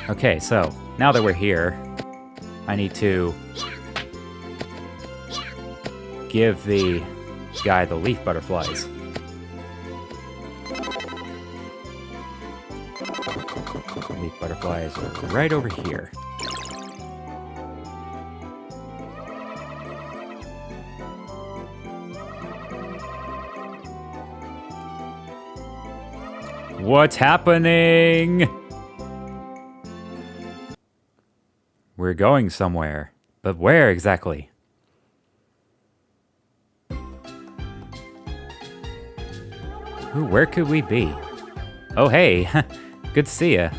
Okay, so now that we're here, I need to give the guy the leaf butterflies. Leaf butterflies are right over here. What's happening? We're going somewhere, but where exactly? Ooh, where could we be? Oh, hey, good to see ya.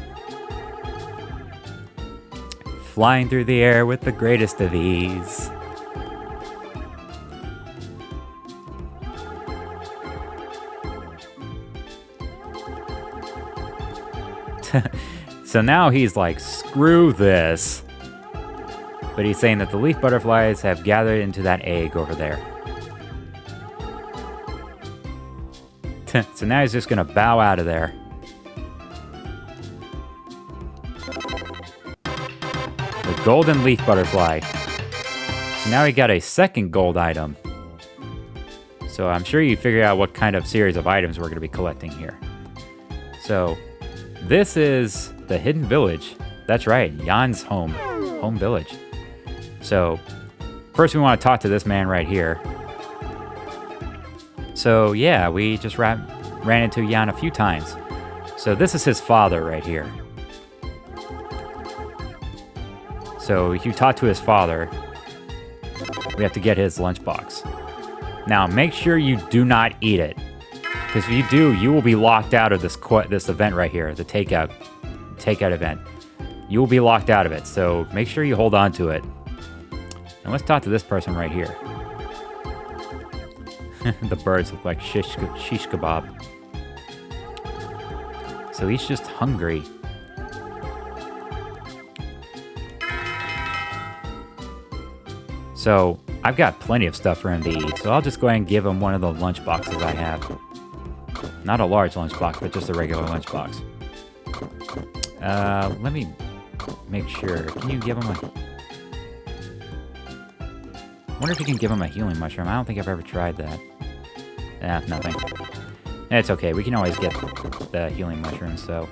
Flying through the air with the greatest of ease. So now he's like, screw this. But he's saying that the leaf butterflies have gathered into that egg over there. So now he's just gonna bow out of there. The golden leaf butterfly. So now he got a second gold item. So I'm sure you figured out what kind of series of items we're gonna be collecting here. So this is the hidden village. That's right, Jan's home village. So first we want to talk to this man right here. So yeah, we just ran into Jan a few times. So this is his father right here. So if you talk to his father, we have to get his lunchbox. Now make sure you do not eat it, because if you do, you will be locked out of this event right here, the takeout event. You will be locked out of it, so make sure you hold on to it. And let's talk to this person right here. The birds look like shish kebab. So he's just hungry. So I've got plenty of stuff for him to eat, so I'll just go ahead and give him one of the lunch boxes I have. Not a large lunchbox, but just a regular lunchbox. Let me make sure. Can you give him a... I wonder if you can give him a healing mushroom. I don't think I've ever tried that. Nothing. It's okay. We can always get the healing mushrooms, so...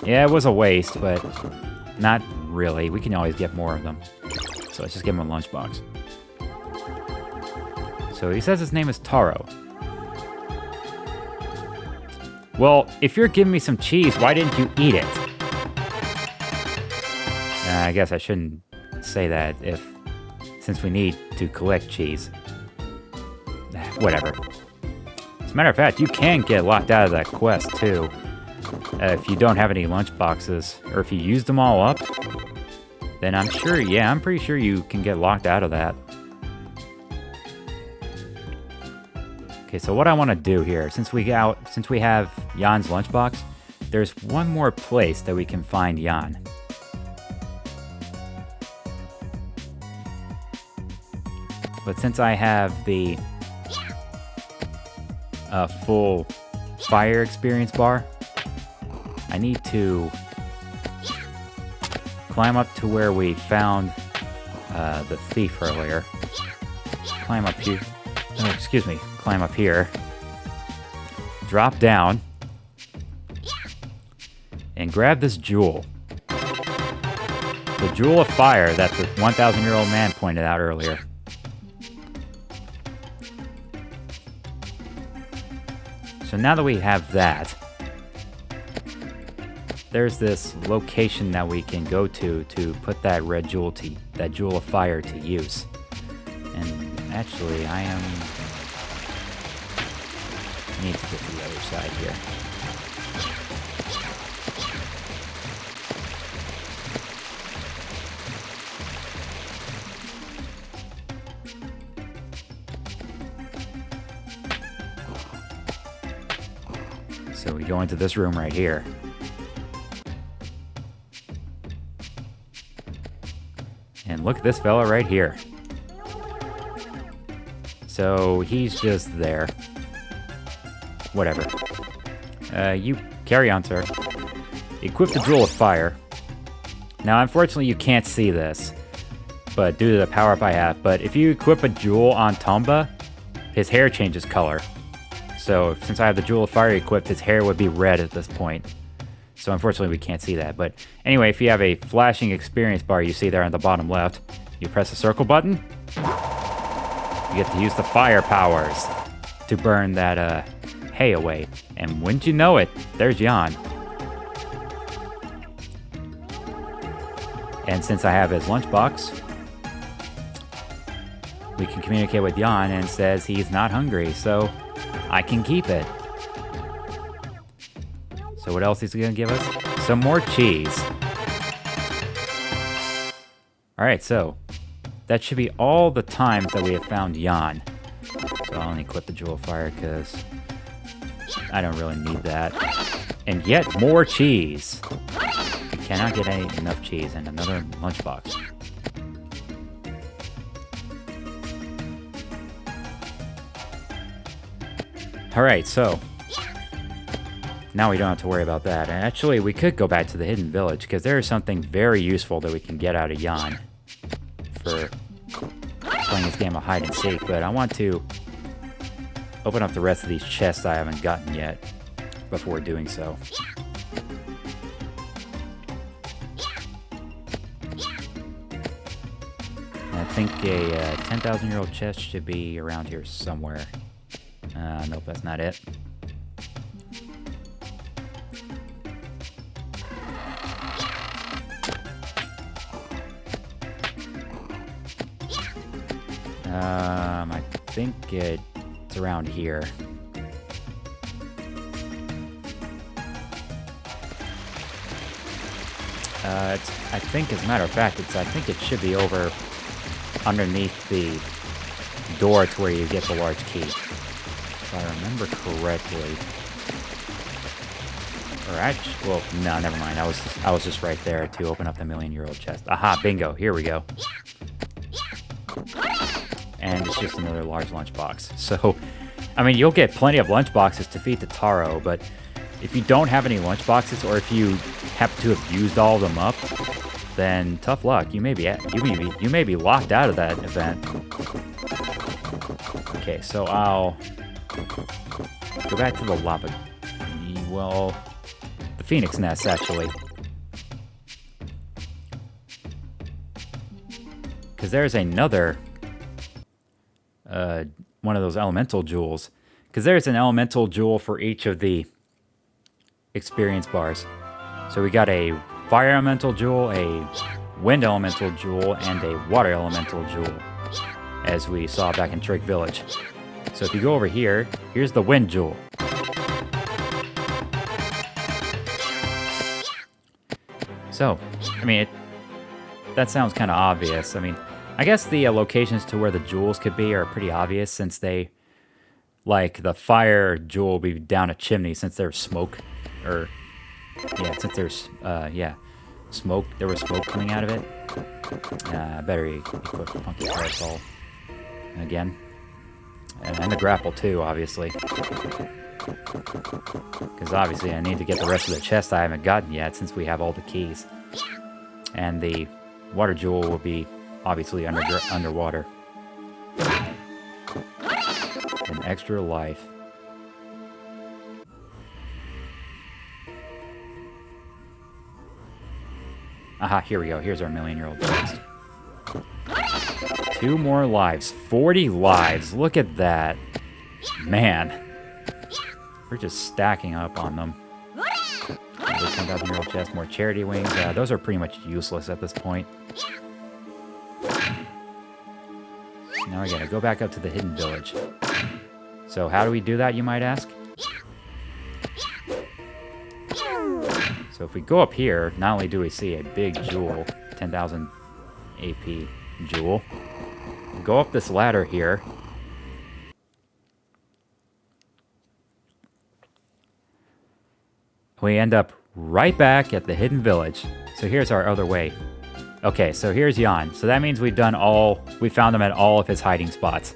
Yeah, it was a waste, but not really. We can always get more of them. So let's just give him a lunchbox. So he says his name is Taro. Well, if you're giving me some cheese, why didn't you eat it? I guess I shouldn't say that since we need to collect cheese. Whatever. As a matter of fact, you can get locked out of that quest too. If you don't have any lunch boxes, or if you use them all up, then I'm pretty sure you can get locked out of that. Okay, so what I want to do here, since we have Jan's lunchbox, there's one more place that we can find Jan. But since I have the full fire experience bar, I need to climb up to where we found the thief earlier. Climb up here. Oh, excuse me. Climb up here. Drop down. And grab this jewel. The jewel of fire that the 1,000-year-old man pointed out earlier. So now that we have that, there's this location that we can go to put that red jewel that jewel of fire to use. And actually, I need to get to the other side here. So we go into this room right here. And look at this fella right here. So he's just there. Whatever. You carry on, sir. Equip the jewel of fire. Now, unfortunately, you can't see this, but due to the power-up I have. But if you equip a jewel on Tomba, his hair changes color. So since I have the Jewel of Fire equipped, his hair would be red at this point. So unfortunately, we can't see that. But anyway, if you have a flashing experience bar you see there on the bottom left, you press the circle button, you get to use the fire powers to burn that hay away. And wouldn't you know it, there's Jan. And since I have his lunchbox, we can communicate with Jan, and it says he's not hungry, so I can keep it. So what else is he gonna give us? Some more cheese. Alright, so that should be all the times that we have found Jan. So I'll only equip the Jewel of Fire because I don't really need that. And yet more cheese. We cannot get enough cheese, and another lunchbox. Alright, so now we don't have to worry about that. And actually, we could go back to the hidden village, because there is something very useful that we can get out of Jan for playing this game of hide and seek. But I want to open up the rest of these chests I haven't gotten yet before doing so. And I think a 10,000-year-old chest should be around here somewhere. Nope, that's not it. I think it's around here. I think, as a matter of fact, I think it should be over underneath the door to where you get the large key. If I remember correctly. Or actually, well, no, never mind. I was just right there to open up the million-year-old chest. Aha, bingo. Here we go. And it's just another large lunchbox. So, I mean, you'll get plenty of lunchboxes to feed the Taro, but if you don't have any lunchboxes, or if you happen to have used all of them up, then tough luck. You may be locked out of that event. Okay, so I'll go back to the lava. Well, the Phoenix Nest, actually. Because there's another one of those elemental jewels. Because there's an elemental jewel for each of the experience bars. So we got a fire elemental jewel, a wind elemental jewel, and a water elemental jewel, as we saw back in Trick Village. So if you go over here, here's the wind jewel. So, I mean, that sounds kind of obvious. I mean, I guess the locations to where the jewels could be are pretty obvious, since they, like, the fire jewel will be down a chimney, since there's smoke, or, yeah, since there's, smoke, there was smoke coming out of it. I better equip the funky parasol again. And the grapple too, obviously. Because obviously I need to get the rest of the chest I haven't gotten yet, since we have all the keys. And the water jewel will be obviously underwater. An extra life. Aha, here we go. Here's our million-year-old chest. 2 more lives. 40 lives. Look at that. Man. We're just stacking up on them. Another 10,000-year-old chest. More charity wings. Those are pretty much useless at this point. Now I gotta go back up to the hidden village. So how do we do that, you might ask? So if we go up here, not only do we see a big jewel, 10,000 AP jewel, go up this ladder here. We end up right back at the hidden village. So here's our other way. Okay, so here's Jan. So that means we found him at all of his hiding spots.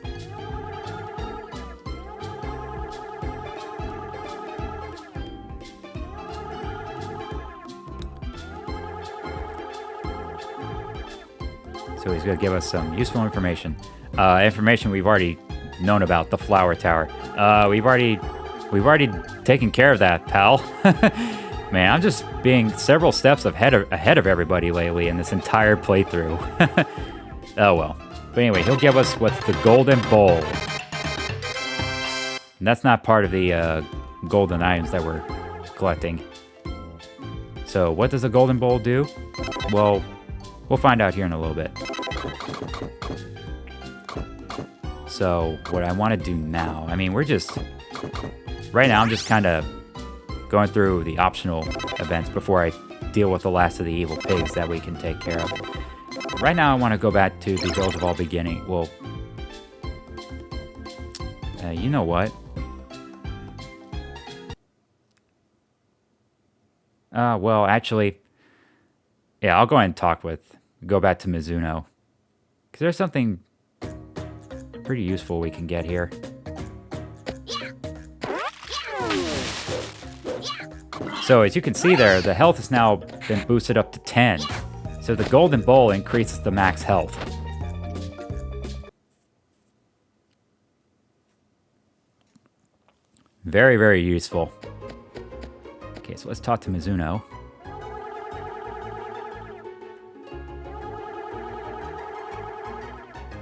So he's going to give us some useful information. Information we've already known about, the flower tower. We've already taken care of that, pal. Man, I'm just being several steps ahead of everybody lately in this entire playthrough. Oh well. But anyway, he'll give us what's the golden bowl. And that's not part of the golden items that we're collecting. So what does the golden bowl do? Well, we'll find out here in a little bit. So what I want to do now, I mean, right now I'm just kind of going through the optional events before I deal with the last of the evil pigs that we can take care of. Right now I want to go back to the Village of All Beginning. Well, you know what? Well, actually, yeah, I'll go ahead and go back to Mizuno. Because there's something pretty useful we can get here. So as you can see there, the health has now been boosted up to 10. So the golden bowl increases the max health. Very, very useful. Okay, so let's talk to Mizuno.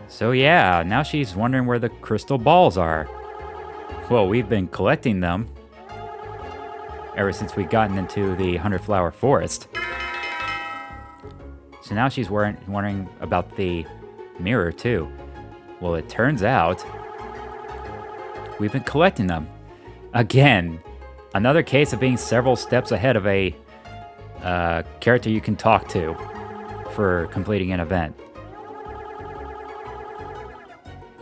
So yeah, now she's wondering where the crystal balls are. Well, we've been collecting them ever since we've gotten into the 100-flower forest. So now she's wondering about the mirror too. Well, it turns out we've been collecting them. Again, another case of being several steps ahead of a character you can talk to for completing an event.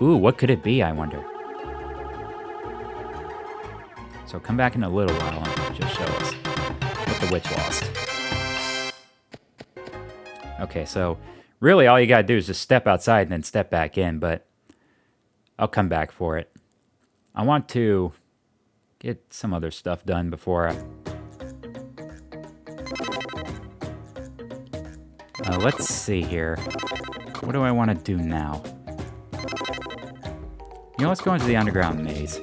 Ooh, what could it be, I wonder? So come back in a little while and just show us what the witch lost. Okay, so really all you gotta do is just step outside and then step back in, but I'll come back for it. I want to get some other stuff done before let's see here. What do I want to do now? You know, let's go into the underground maze.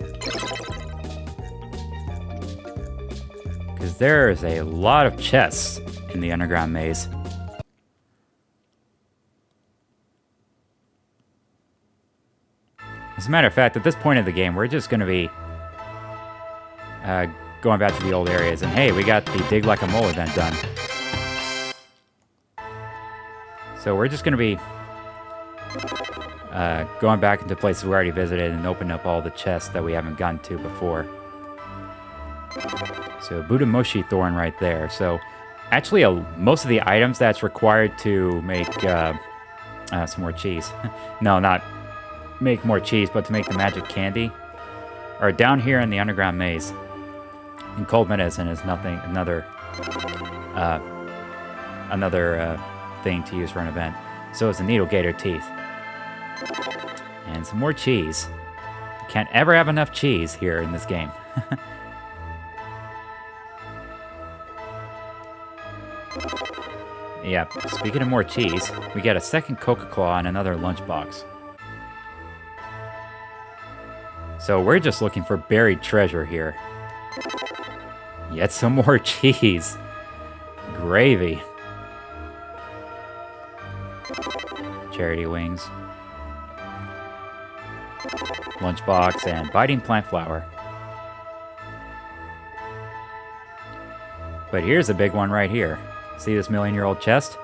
Because there's a lot of chests in the underground maze. As a matter of fact, at this point of the game, we're just going to be going back to the old areas. And hey, we got the Dig Like a Mole event done. So we're just going to be going back into places we already visited and opening up all the chests that we haven't gotten to before. So Buddha Moshi Thorn right there. So actually most of the items that's required to make some more cheese. No, not make more cheese, but to make the magic candy are down here in the underground maze. And cold medicine is another thing to use for an event. So is the needle gator teeth. And some more cheese. You can't ever have enough cheese here in this game. Yeah, speaking of more cheese, we got a second Coca-Claw and another lunchbox. So we're just looking for buried treasure here. Yet some more cheese. Gravy. Charity wings. Lunchbox and biting plant flower. But here's a big one right here. See this million-year-old chest?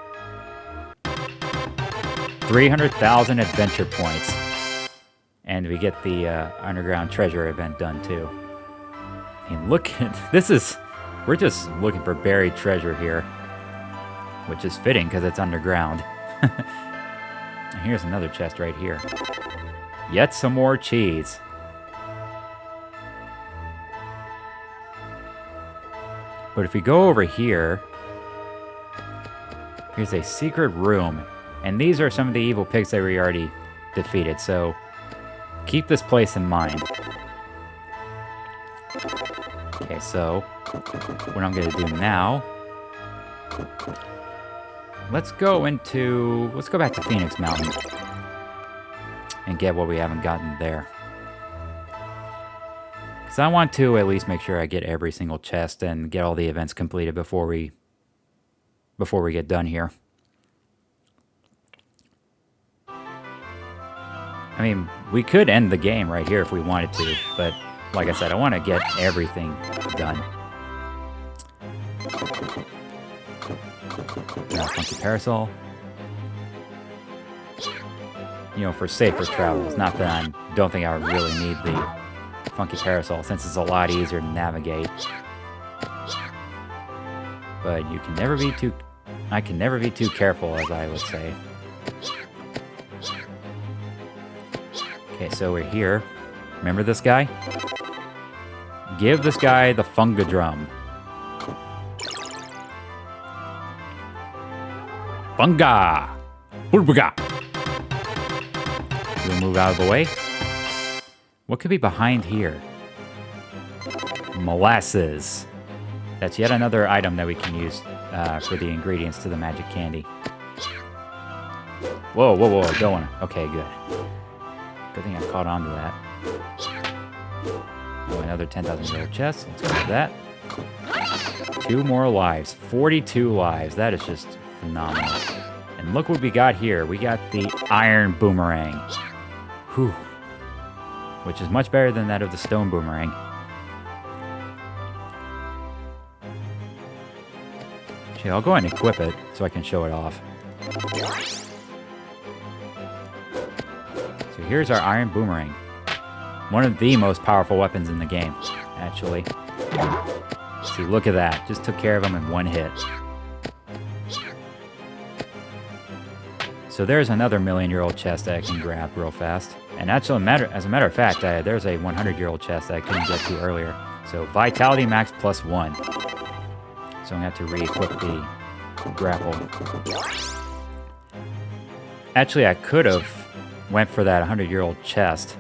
300,000 adventure points. And we get the underground treasure event done too. And look at this we're just looking for buried treasure here, which is fitting because it's underground. And here's another chest right here. Yet some more cheese. But if we go over here, here's a secret room. And these are some of the evil pigs that we already defeated, so keep this place in mind. Okay, so what I'm going to do now let's go back to Phoenix Mountain and get what we haven't gotten there. Because I want to at least make sure I get every single chest and get all the events completed before we get done here. I mean, we could end the game right here if we wanted to, but like I said, I want to get everything done. Funky parasol. You know, for safer travels. Not that I don't think I would really need the funky parasol, since it's a lot easier to navigate. But you can never be too... I can never be too careful, as I would say. Okay, so we're here. Remember this guy? Give this guy the funga drum. Funga! Burbuga! You'll move out of the way. What could be behind here? Molasses. That's yet another item that we can use for the ingredients to the magic candy. Whoa, whoa, whoa, don't wanna. Okay, good. Good thing I caught on to that. Oh, another 10,000 chest. Let's go with that. 2 more lives. 42 lives. That is just phenomenal. And look what we got here. We got the iron boomerang. Whew. Which is much better than that of the stone boomerang. Okay, I'll go ahead and equip it so I can show it off. So here's our iron boomerang. One of the most powerful weapons in the game, actually. See, look at that. Just took care of him in one hit. So there's another million-year-old chest that I can grab real fast. And actually, as a matter of fact, there's a 100-year-old chest that I couldn't get to earlier. So Vitality Max +1. So I'm going to have to re-equip the grapple. Actually, I could have went for that 100-year-old chest.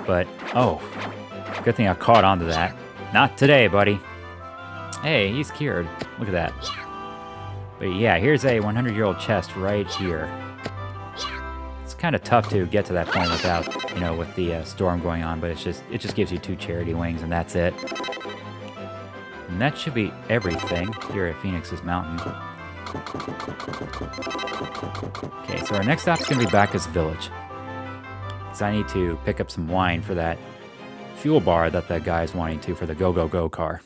But, oh, good thing I caught onto that. Not today, buddy. Hey, he's cured. Look at that. But yeah, here's a 100-year-old chest right here. It's kind of tough to get to that point without, you know, with the storm going on, but it just gives you 2 charity wings, and that's it. And that should be everything here at Phoenix's Mountain. Okay, so our next stop's going to be Bacchus Village. Because I need to pick up some wine for that fuel bar that that guy's wanting to for the Go-Go-Go car.